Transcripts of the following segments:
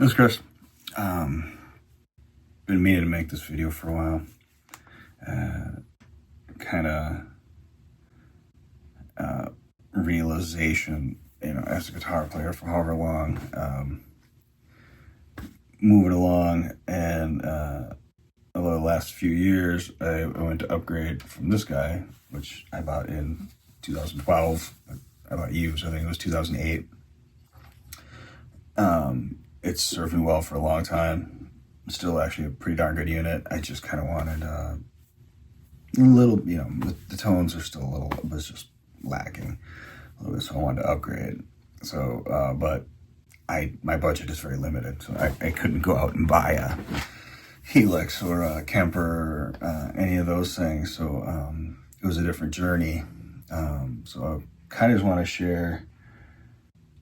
This is Chris. Been meaning to make this video for a while. Kind of realization, as a guitar player for however long, moving along, and over the last few years, I went to upgrade from this guy, which I bought in 2012. I bought used, I think it was 2008. It's served me well for a long time. Still actually a pretty darn good unit. I just kind of wanted a little, the tones are still a little, was just lacking a little bit, so I wanted to upgrade. So, but my budget is very limited, so I couldn't go out and buy a Helix or a Kemper or any of those things. So it was a different journey. So I kind of just want to share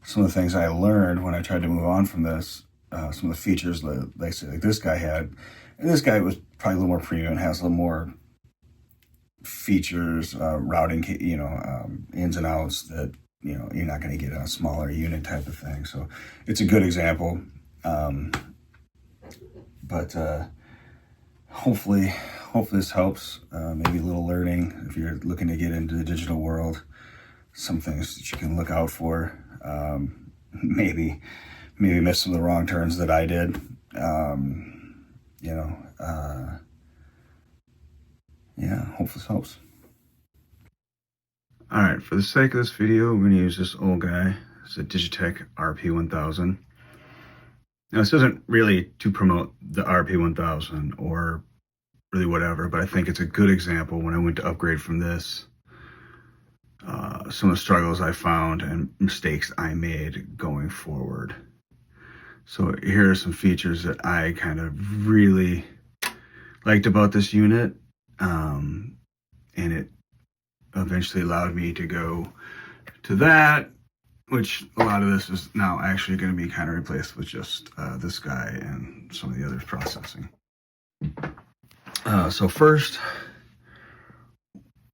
some of the things I learned when I tried to move on from this, some of the features that, like this guy had. And this guy was probably a little more premium, has a little more features, routing, ins and outs that, you're not going to get on a smaller unit type of thing. So it's a good example. But hopefully this helps. Maybe a little learning if you're looking to get into the digital world. Some things that you can look out for. Maybe miss some of the wrong turns that I did. Hopefully this helps. All right, for the sake of this video, we're gonna use this old guy. It's a Digitech RP1000. Now, this isn't really to promote the RP1000 or really whatever, but I think it's a good example when I went to upgrade from this. Some of the struggles I found and mistakes I made going forward. So here are some features that I kind of really liked about this unit, and it eventually allowed me to go to that, which a lot of this is now actually going to be kind of replaced with just this guy and some of the other processing. So first,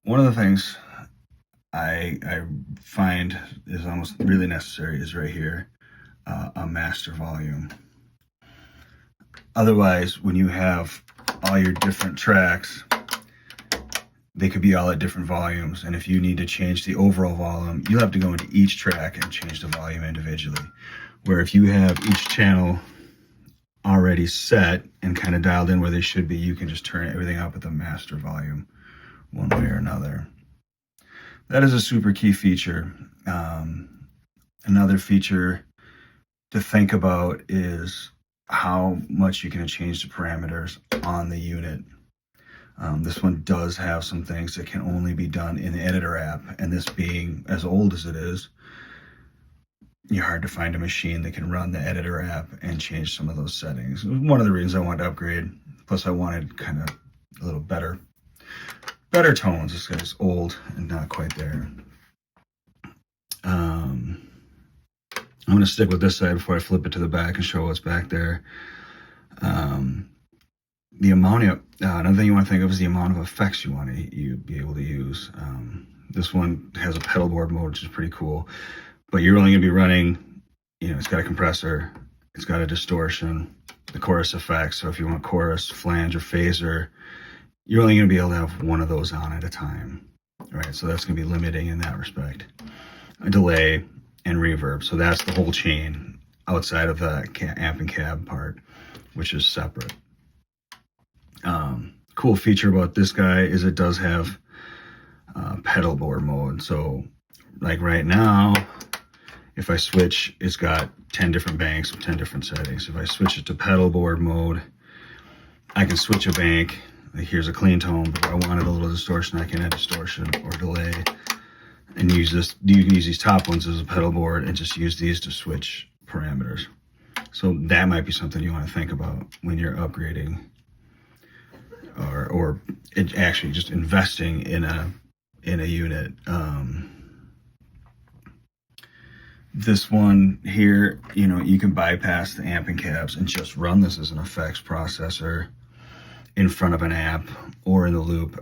one of the things I find is almost really necessary is right here, a master volume. Otherwise, when you have all your different tracks, they could be all at different volumes, and if you need to change the overall volume, you'll have to go into each track and change the volume individually. Where if you have each channel already set and kind of dialed in where they should be, you can just turn everything up at the master volume one way or another. That is a super key feature. Another feature to think about is how much you can change the parameters on the unit. This one does have some things that can only be done in the editor app, and this being as old as it is, you're hard to find a machine that can run the editor app and change some of those settings. One of the reasons I wanted to upgrade, plus I wanted kind of a little better tones. This guy's old and not quite there. I'm going to stick with this side before I flip it to the back and show what's back there. The amount of, another thing you want to think of is the amount of effects you want to be able to use. This one has a pedal board mode, which is pretty cool, but you're only going to be running, it's got a compressor, it's got a distortion, the chorus effects. So if you want chorus, flange, or phaser, you're only going to be able to have one of those on at a time, right? So that's going to be limiting in that respect. A delay and reverb. So that's the whole chain outside of the amp and cab part, which is separate. Cool feature about this guy is it does have pedal board mode. So like right now, if I switch, it's got 10 different banks with 10 different settings. If I switch it to pedal board mode, I can switch a bank. Like here's a clean tone, but if I wanted a little distortion, I can add distortion or delay and use this. You can use these top ones as a pedal board and just use these to switch parameters. So that might be something you want to think about when you're upgrading or actually just investing in a unit. This one here, you can bypass the amp and cabs and just run this as an effects processor in front of an amp or in the loop.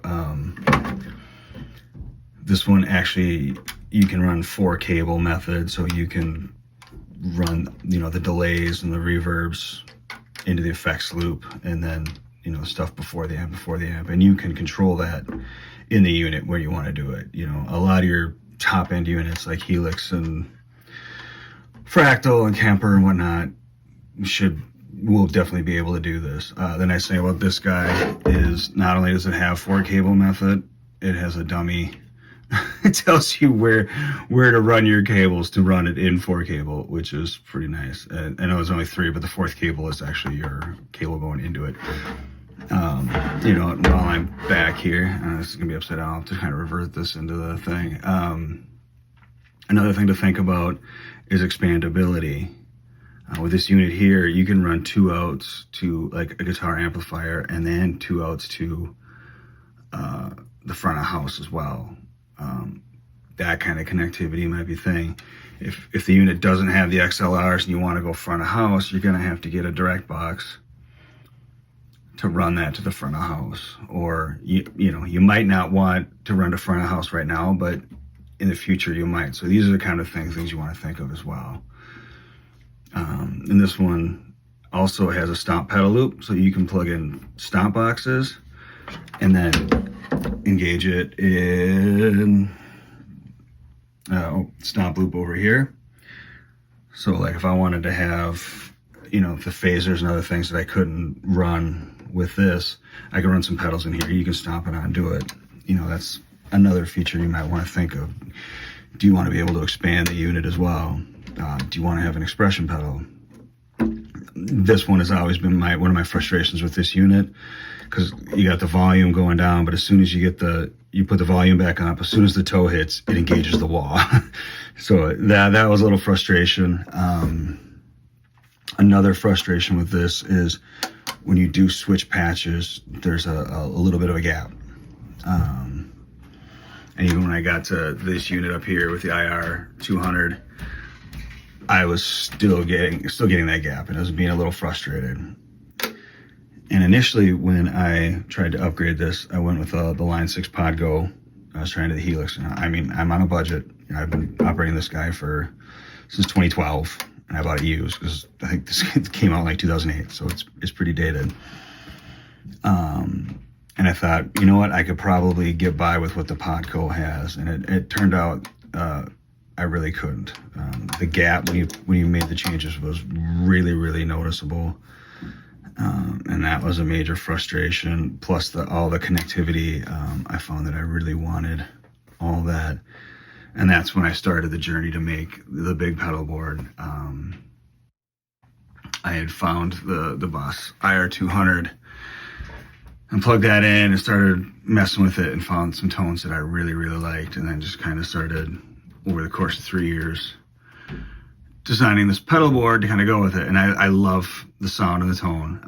This one actually, you can run 4 cable method, so you can run, the delays and the reverbs into the effects loop, and then, stuff before the amp, and you can control that in the unit where you want to do it. A lot of your top end units like Helix and Fractal and Kemper and whatnot will definitely be able to do this. The nice thing about this guy is not only does it have 4-cable method, it has a dummy. It tells you where to run your cables to run it in 4-cable, which is pretty nice. And I know there's only 3, but the 4th cable is actually your cable going into it. While I'm back here, this is gonna be upside down. I'll have to kind of revert this into the thing. Another thing to think about is expandability. With this unit here, you can run 2 outs to like a guitar amplifier, and then 2 outs to the front of house as well. That kind of connectivity might be a thing. If the unit doesn't have the XLRs and you want to go front of house, you're gonna have to get a direct box to run that to the front of house. Or you might not want to run to front of house right now, but in the future you might. So these are the kind of things you want to think of as well. And this one also has a stomp pedal loop, so you can plug in stomp boxes and then engage it in stomp loop over here. So like if I wanted to have, the phasers and other things that I couldn't run with this, I can run some pedals in here. You can stomp it on and do it. That's another feature you might want to think of. Do you want to be able to expand the unit as well? Do you want to have an expression pedal? This one has always been one of my frustrations with this unit, because you got the volume going down, but as soon as you put the volume back up, as soon as the toe hits, it engages the wall. So that was a little frustration. Another frustration with this is when you do switch patches, there's a little bit of a gap. And even when I got to this unit up here with the IR 200, I was still getting that gap, and I was being a little frustrated. And initially, when I tried to upgrade this, I went with the Line 6 Pod Go. I was trying to the Helix. I mean, I'm on a budget. I've been operating this guy since 2012, and I bought it used because I think this came out in like 2008, so it's pretty dated. And I thought, you know what, I could probably get by with what the Podco has, and it turned out I really couldn't. The gap when you made the changes was really, really noticeable. And that was a major frustration. Plus all the connectivity, I found that I really wanted all that. And that's when I started the journey to make the big pedal board. I had found the Boss IR200 and plugged that in and started messing with it and found some tones that I really, really liked. And then just kind of started, over the course of 3 years, designing this pedal board to kind of go with it. And I love the sound and the tone.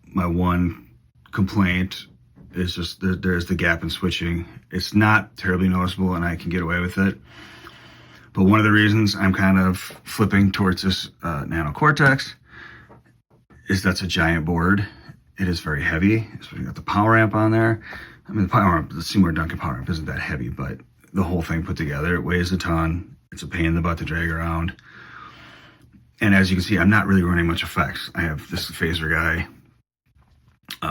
My one complaint is just there's the gap in switching. It's not terribly noticeable, and I can get away with it. But one of the reasons I'm kind of flipping towards this Nano Cortex is that's a giant board. It is very heavy. So we got the power amp on there. I mean, the Seymour Duncan power amp isn't that heavy, but the whole thing put together, it weighs a ton. It's a pain in the butt to drag around. And as you can see, I'm not really running much effects. I have this Phaser Guy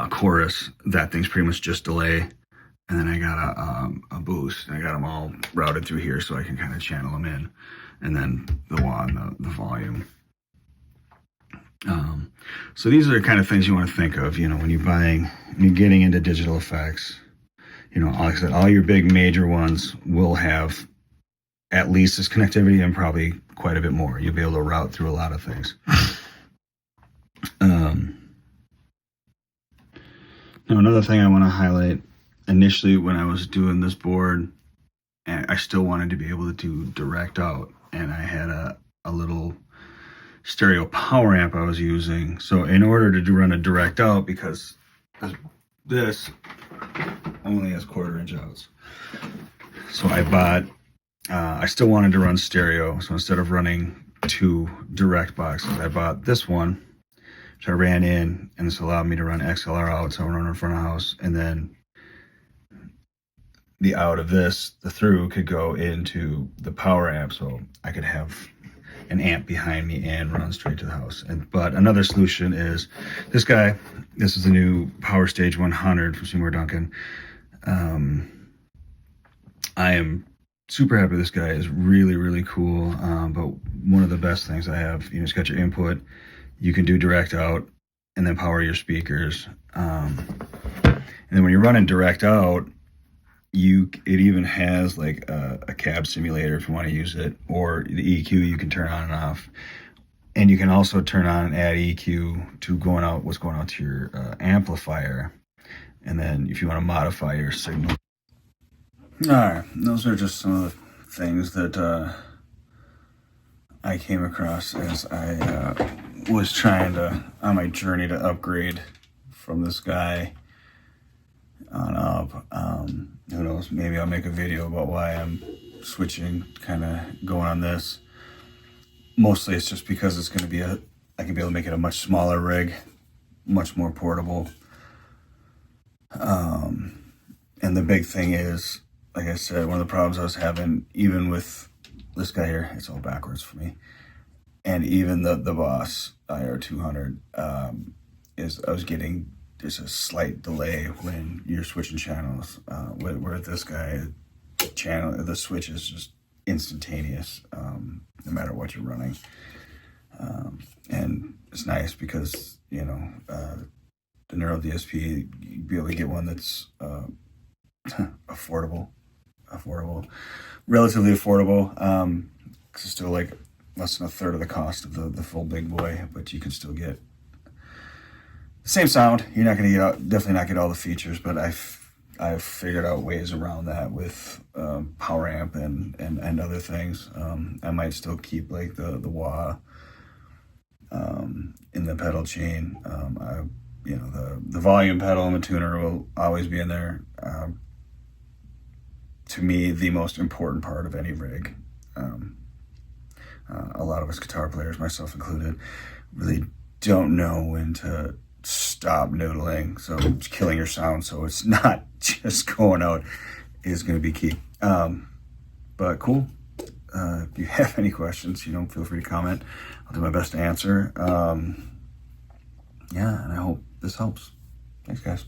chorus. That thing's pretty much just delay. And then I got a boost. And I got them all routed through here so I can kind of channel them in. And then the wah and the volume. So these are the kind of things you want to think of, when you're getting into digital effects. Like I said, all your big major ones will have at least this connectivity and probably quite a bit more. You'll be able to route through a lot of things. Now, another thing I want to highlight, initially when I was doing this board, I still wanted to be able to do direct out, and I had a little stereo power amp I was using. So in order to run a direct out, because this only has 1/4 inch outs, so I bought I still wanted to run stereo, so instead of running 2 direct boxes, I bought this one, which I ran in, and this allowed me to run XLR out, so I run in front of house, and then the out of this, the through, could go into the power amp, so I could have an amp behind me and run straight to the house. But another solution is this guy. This is the new Power Stage 100 from Seymour Duncan. I am super happy with this guy. Is really, really cool. But one of the best things I have, it's got your input. You can do direct out and then power your speakers. And then when you're running direct out, it even has like a cab simulator if you want to use it, or the EQ you can turn on and off. And you can also turn on and add EQ to what's going out to your amplifier. And then if you want to modify your signal. All right, those are just some of the things that I came across as I was on my journey to upgrade from this guy on up. Who knows, maybe I'll make a video about why I'm switching, kind of going on this. Mostly it's just because it's going to be I can be able to make it a much smaller rig, much more portable. And the big thing is, like I said, one of the problems I was having, even with this guy here, it's all backwards for me, and even the Boss IR200, is I was getting just a slight delay when you're switching channels. Where this guy, the switch is just instantaneous, no matter what you're running. And it's nice because, the Neural DSP, you'd be able to get one that's relatively affordable. 'Cause it's still like less than a third of the cost of the full big boy, but you can still get the same sound. You're not going to definitely not get all the features, but I've figured out ways around that with power amp and other things. I might still keep like the wah in the pedal chain. The volume pedal and the tuner will always be in there. To me, the most important part of any rig. A lot of us guitar players, myself included, really don't know when to stop noodling, so killing your sound so it's not just going out is going to be key. But cool. If you have any questions, feel free to comment. I'll do my best to answer. And I hope this helps. Thanks, guys.